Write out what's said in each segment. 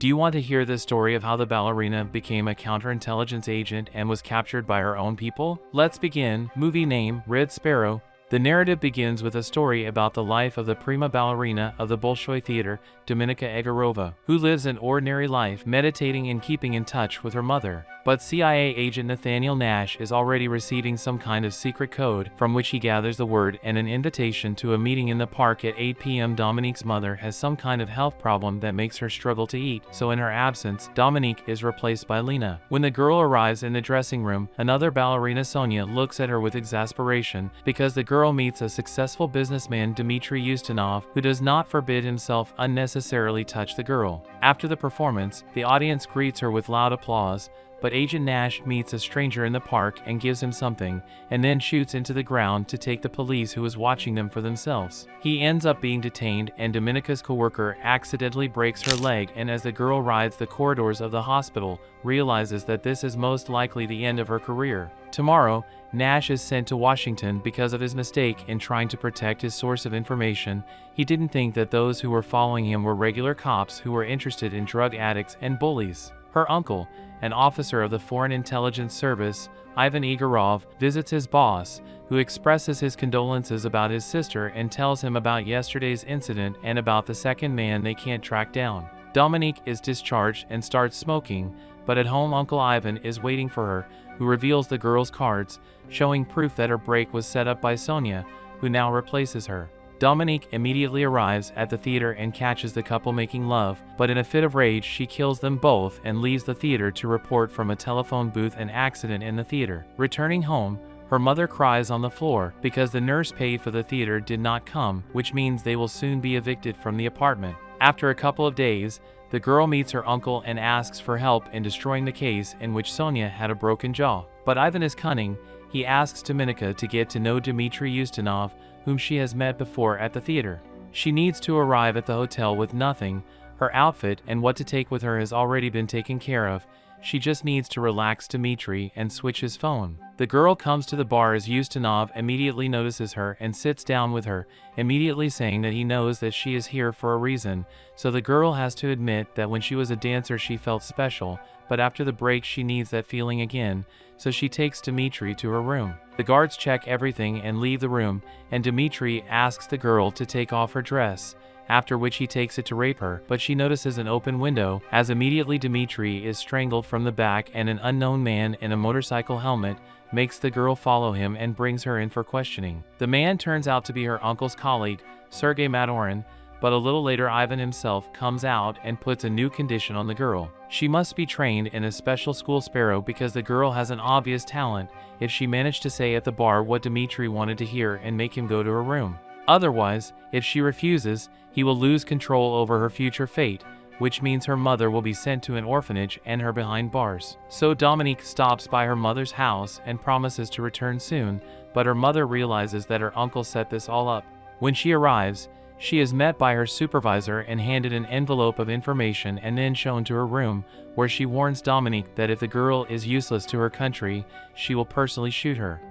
Do you want to hear the story of how the ballerina became a counterintelligence agent and was captured by her own people? Let's begin. Movie name, Red Sparrow. The narrative begins with a story about the life of the prima ballerina of the Bolshoi Theater, Dominika Egorova, who lives an ordinary life, meditating and keeping in touch with her mother. But CIA agent Nathaniel Nash is already receiving some kind of secret code from which he gathers the word and an invitation to a meeting in the park at 8 p.m. Dominique's mother has some kind of health problem that makes her struggle to eat, so in her absence, Dominique is replaced by Lena. When the girl arrives in the dressing room, another ballerina, Sonia, looks at her with exasperation because the girl meets a successful businessman, Dmitry Ustinov, who does not forbid himself unnecessarily touch the girl. After the performance, the audience greets her with loud applause, but Agent Nash meets a stranger in the park and gives him something, and then shoots into the ground to take the police who is watching them for themselves. He ends up being detained, and Dominika's coworker accidentally breaks her leg, and as the girl rides the corridors of the hospital, realizes that this is most likely the end of her career. Tomorrow, Nash is sent to Washington because of his mistake in trying to protect his source of information. He didn't think that those who were following him were regular cops who were interested in drug addicts and bullies. Her uncle, an officer of the Foreign Intelligence Service, Ivan Igorov, visits his boss, who expresses his condolences about his sister and tells him about yesterday's incident and about the second man they can't track down. Dominique is discharged and starts smoking, but at home Uncle Ivan is waiting for her, who reveals the girl's cards, showing proof that her break was set up by Sonia, who now replaces her. Dominique immediately arrives at the theater and catches the couple making love, but in a fit of rage she kills them both and leaves the theater to report from a telephone booth an accident in the theater. Returning home, her mother cries on the floor because the nurse paid for the theater did not come, which means they will soon be evicted from the apartment. After a couple of days, the girl meets her uncle and asks for help in destroying the case in which Sonia had a broken jaw. But Ivan is cunning. He asks Dominika to get to know Dmitry Ustinov, whom she has met before at the theater. She needs to arrive at the hotel with nothing. Her outfit and what to take with her has already been taken care of. She just needs to relax Dmitry and switch his phone. The girl comes to the bar as Ustinov immediately notices her and sits down with her, immediately saying that he knows that she is here for a reason. So the girl has to admit that when she was a dancer she felt special, but after the break she needs that feeling again, so she takes Dmitry to her room. The guards check everything and leave the room, and Dmitry asks the girl to take off her dress, after which he takes it to rape her, but she notices an open window, as immediately Dmitry is strangled from the back and an unknown man in a motorcycle helmet makes the girl follow him and brings her in for questioning. The man turns out to be her uncle's colleague, Sergei Madorin, but a little later Ivan himself comes out and puts a new condition on the girl. She must be trained in a special school Sparrow because the girl has an obvious talent if she managed to say at the bar what Dmitry wanted to hear and make him go to her room. Otherwise, if she refuses, he will lose control over her future fate, which means her mother will be sent to an orphanage and her behind bars. So Dominique stops by her mother's house and promises to return soon, but her mother realizes that her uncle set this all up. When she arrives, she is met by her supervisor and handed an envelope of information and then shown to her room, where she warns Dominique that if the girl is useless to her country, she will personally shoot her.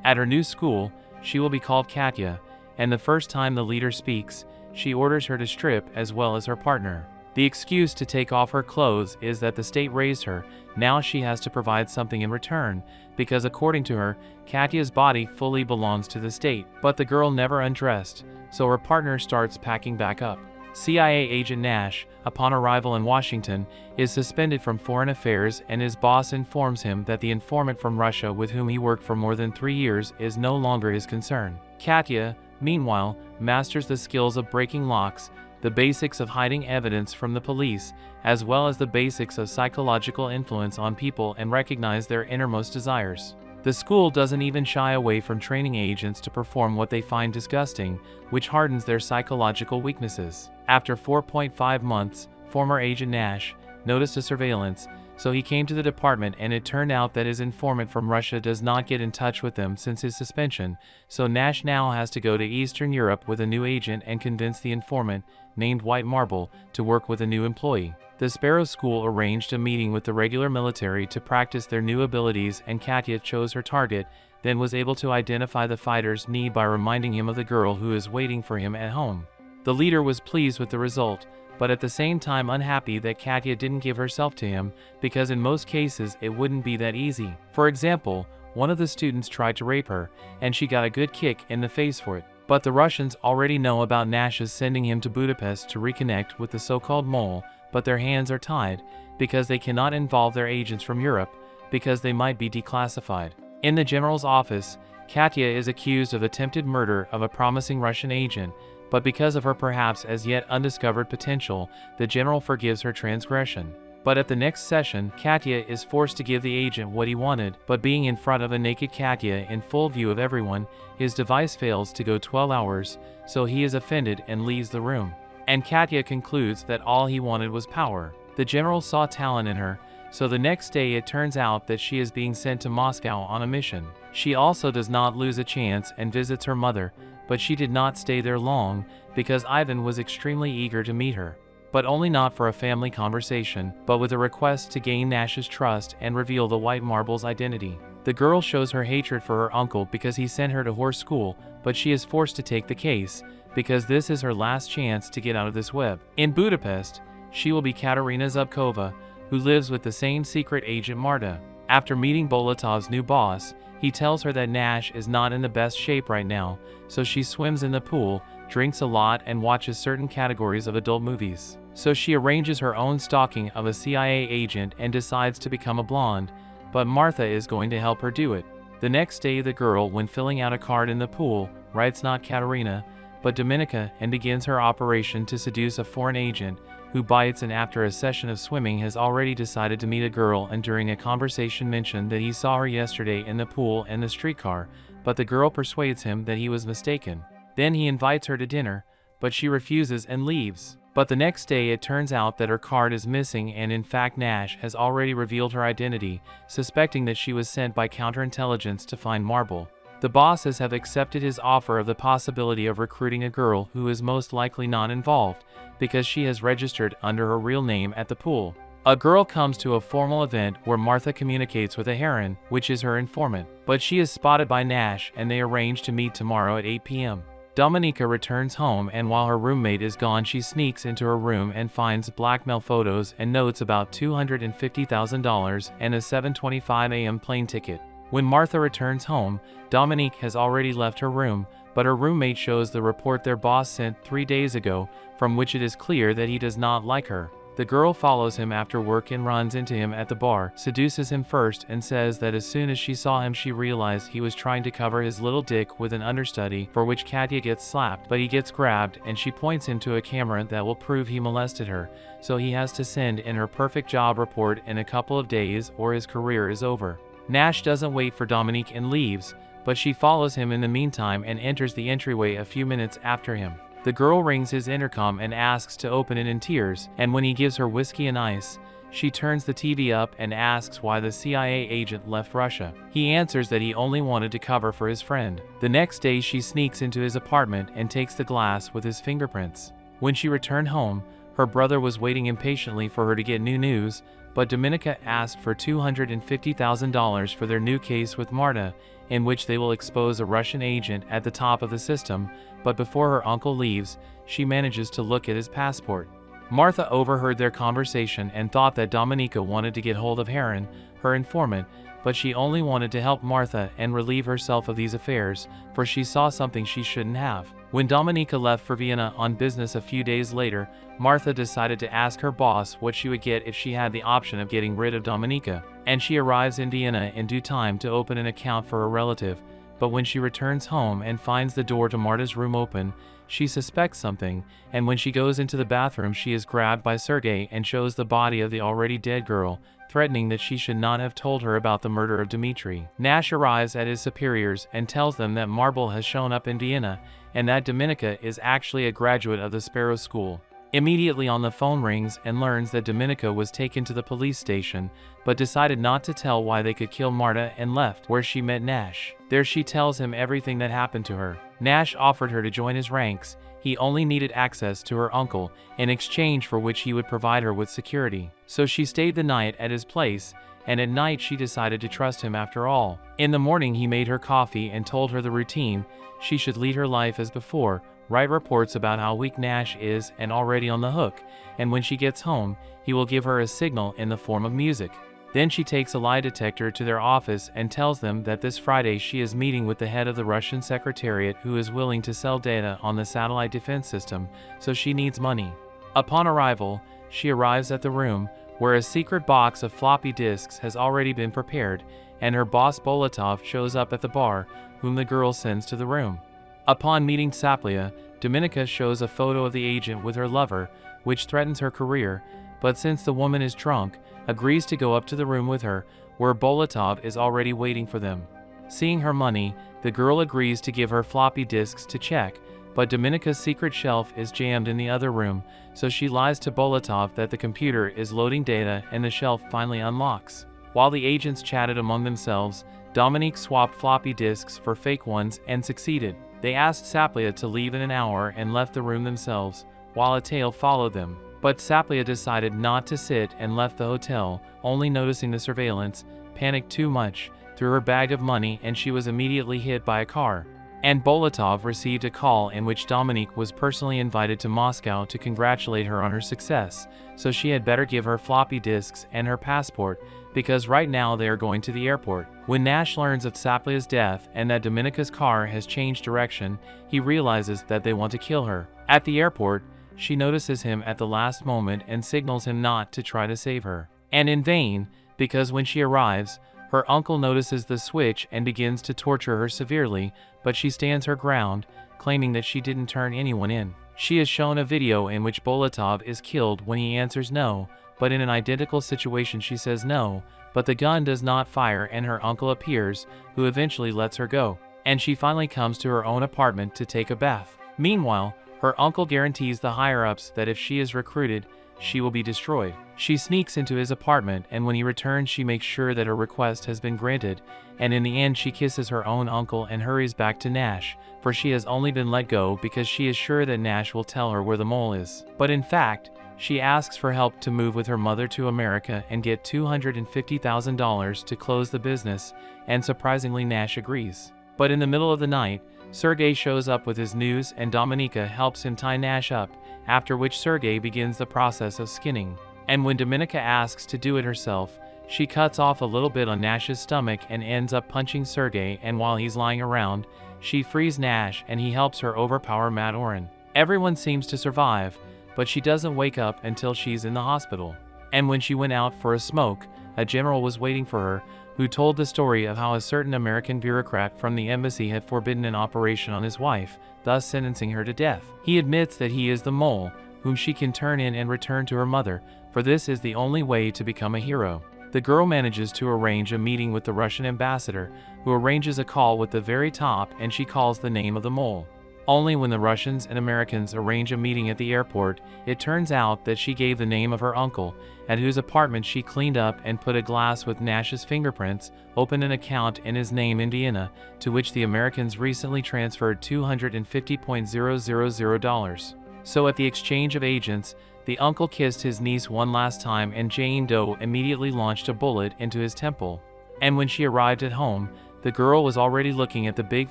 At her new school, she will be called Katya, and the first time the leader speaks, she orders her to strip as well as her partner. The excuse to take off her clothes is that the state raised her. Now she has to provide something in return, because according to her, Katya's body fully belongs to the state. But the girl never undressed, so her partner starts packing back up. CIA agent Nash, upon arrival in Washington, is suspended from foreign affairs, and his boss informs him that the informant from Russia with whom he worked for more than 3 years is no longer his concern. Katya, meanwhile, masters the skills of breaking locks, the basics of hiding evidence from the police, as well as the basics of psychological influence on people and recognize their innermost desires. The school doesn't even shy away from training agents to perform what they find disgusting, which hardens their psychological weaknesses. After 4.5 months, former agent Nash noticed a surveillance, so he came to the department, and it turned out that his informant from Russia does not get in touch with them since his suspension, so Nash now has to go to Eastern Europe with a new agent and convince the informant, named White Marble, to work with a new employee. The Sparrow School arranged a meeting with the regular military to practice their new abilities, and Katya chose her target, then was able to identify the fighter's need by reminding him of the girl who is waiting for him at home. The leader was pleased with the result, but at the same time unhappy that Katya didn't give herself to him, because in most cases it wouldn't be that easy. For example, one of the students tried to rape her, and she got a good kick in the face for it. But the Russians already know about Nash's sending him to Budapest to reconnect with the so-called mole, but their hands are tied, because they cannot involve their agents from Europe, because they might be declassified. In the general's office, Katya is accused of attempted murder of a promising Russian agent, but because of her perhaps as yet undiscovered potential, the general forgives her transgression. But at the next session, Katya is forced to give the agent what he wanted, but being in front of a naked Katya in full view of everyone, his device fails to go 12 hours, so he is offended and leaves the room. And Katya concludes that all he wanted was power. The general saw talent in her, so the next day it turns out that she is being sent to Moscow on a mission. She also does not lose a chance and visits her mother, but she did not stay there long, because Ivan was extremely eager to meet her. But only not for a family conversation, but with a request to gain Nash's trust and reveal the white marble's identity. The girl shows her hatred for her uncle because he sent her to horse school, but she is forced to take the case, because this is her last chance to get out of this web. In Budapest, she will be Katerina Zubkova, who lives with the same secret agent Marta. After meeting Bolotov's new boss, he tells her that Nash is not in the best shape right now, so she swims in the pool, drinks a lot and watches certain categories of adult movies. So she arranges her own stalking of a CIA agent and decides to become a blonde, but Martha is going to help her do it. The next day the girl, when filling out a card in the pool, writes not Katerina, but Dominika, and begins her operation to seduce a foreign agent, who bites and after a session of swimming has already decided to meet a girl and during a conversation mentioned that he saw her yesterday in the pool and the streetcar, but the girl persuades him that he was mistaken. Then he invites her to dinner, but she refuses and leaves. But the next day it turns out that her card is missing and in fact Nash has already revealed her identity, suspecting that she was sent by counterintelligence to find Marble. The bosses have accepted his offer of the possibility of recruiting a girl who is most likely not involved, because she has registered under her real name at the pool. A girl comes to a formal event where Martha communicates with a heron, which is her informant, but she is spotted by Nash and they arrange to meet tomorrow at 8 p.m. Dominika returns home and while her roommate is gone she sneaks into her room and finds blackmail photos and notes about $250,000 and a 7:25 a.m. plane ticket. When Martha returns home, Dominique has already left her room, but her roommate shows the report their boss sent 3 days ago, from which it is clear that he does not like her. The girl follows him after work and runs into him at the bar, seduces him first and says that as soon as she saw him she realized he was trying to cover his little dick with an understudy, for which Katya gets slapped, but he gets grabbed and she points him to a camera that will prove he molested her, so he has to send in her perfect job report in a couple of days or his career is over. Nash doesn't wait for Dominique and leaves, but she follows him in the meantime and enters the entryway a few minutes after him. The girl rings his intercom and asks to open it in tears, and when he gives her whiskey and ice, she turns the TV up and asks why the CIA agent left Russia. He answers that he only wanted to cover for his friend. The next day she sneaks into his apartment and takes the glass with his fingerprints. When she returned home, her brother was waiting impatiently for her to get new news, but Dominika asked for $250,000 for their new case with Marta, in which they will expose a Russian agent at the top of the system, but before her uncle leaves, she manages to look at his passport. Martha overheard their conversation and thought that Dominika wanted to get hold of Heron, her informant, but she only wanted to help Martha and relieve herself of these affairs, for she saw something she shouldn't have. When Dominika left for Vienna on business a few days later, Martha decided to ask her boss what she would get if she had the option of getting rid of Dominika, and she arrives in Vienna in due time to open an account for a relative, but when she returns home and finds the door to Marta's room open, she suspects something, and when she goes into the bathroom she is grabbed by Sergei and shows the body of the already dead girl, threatening that she should not have told her about the murder of Dmitri. Nash arrives at his superiors and tells them that Marble has shown up in Vienna, and that Dominika is actually a graduate of the Sparrow School. Immediately on the phone rings and learns that Dominika was taken to the police station, but decided not to tell why they could kill Marta and left, where she met Nash. There she tells him everything that happened to her. Nash offered her to join his ranks. He only needed access to her uncle, in exchange for which he would provide her with security. So she stayed the night at his place, and at night she decided to trust him after all. In the morning he made her coffee and told her the routine. She should lead her life as before, Wright reports about how weak Nash is and already on the hook, and when she gets home, he will give her a signal in the form of music. Then she takes a lie detector to their office and tells them that this Friday she is meeting with the head of the Russian Secretariat who is willing to sell data on the satellite defense system, so she needs money. Upon arrival, she arrives at the room, where a secret box of floppy disks has already been prepared, and her boss Bolotov shows up at the bar, whom the girl sends to the room. Upon meeting Saplia, Dominika shows a photo of the agent with her lover, which threatens her career, but since the woman is drunk, agrees to go up to the room with her, where Bolotov is already waiting for them. Seeing her money, the girl agrees to give her floppy disks to check, but Dominika's secret shelf is jammed in the other room, so she lies to Bolotov that the computer is loading data and the shelf finally unlocks. While the agents chatted among themselves, Dominique swapped floppy disks for fake ones and succeeded. They asked Saplia to leave in an hour and left the room themselves, while a tail followed them. But Saplia decided not to sit and left the hotel, only noticing the surveillance, panicked too much, threw her bag of money, and she was immediately hit by a car. And Bolotov received a call in which Dominique was personally invited to Moscow to congratulate her on her success, so she had better give her floppy disks and her passport, because right now they are going to the airport. When Nash learns of Saplia's death and that Dominika's car has changed direction, he realizes that they want to kill her. At the airport, she notices him at the last moment and signals him not to try to save her. And in vain, because when she arrives, her uncle notices the switch and begins to torture her severely, but she stands her ground, claiming that she didn't turn anyone in. She is shown a video in which Bolotov is killed when he answers no, but in an identical situation she says no, but the gun does not fire and her uncle appears, who eventually lets her go. And she finally comes to her own apartment to take a bath. Meanwhile, her uncle guarantees the higher-ups that if she is recruited, she will be destroyed. She sneaks into his apartment, and when he returns she makes sure that her request has been granted, and in the end she kisses her own uncle and hurries back to Nash, for she has only been let go because she is sure that Nash will tell her where the mole is. But in fact, she asks for help to move with her mother to America and get $250,000 to close the business, and surprisingly Nash agrees. But in the middle of the night, Sergei shows up with his news and Dominika helps him tie Nash up, after which Sergei begins the process of skinning. And when Dominika asks to do it herself, she cuts off a little bit on Nash's stomach and ends up punching Sergei, and while he's lying around, she frees Nash and he helps her overpower Matt Oren. Everyone seems to survive, but she doesn't wake up until she's in the hospital. And when she went out for a smoke, a general was waiting for her, who told the story of how a certain American bureaucrat from the embassy had forbidden an operation on his wife, thus sentencing her to death. He admits that he is the mole, whom she can turn in and return to her mother, for this is the only way to become a hero. The girl manages to arrange a meeting with the Russian ambassador, who arranges a call with the very top, and she calls the name of the mole. Only when the Russians and Americans arrange a meeting at the airport, it turns out that she gave the name of her uncle, at whose apartment she cleaned up and put a glass with Nash's fingerprints, opened an account in his name in Vienna, to which the Americans recently transferred $250,000. So at the exchange of agents, the uncle kissed his niece one last time and Jane Doe immediately launched a bullet into his temple. And when she arrived at home, the girl was already looking at the big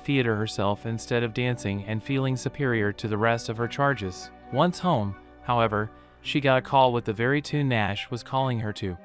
theater herself instead of dancing and feeling superior to the rest of her charges. Once home, however, she got a call with the very tune Nash was calling her to.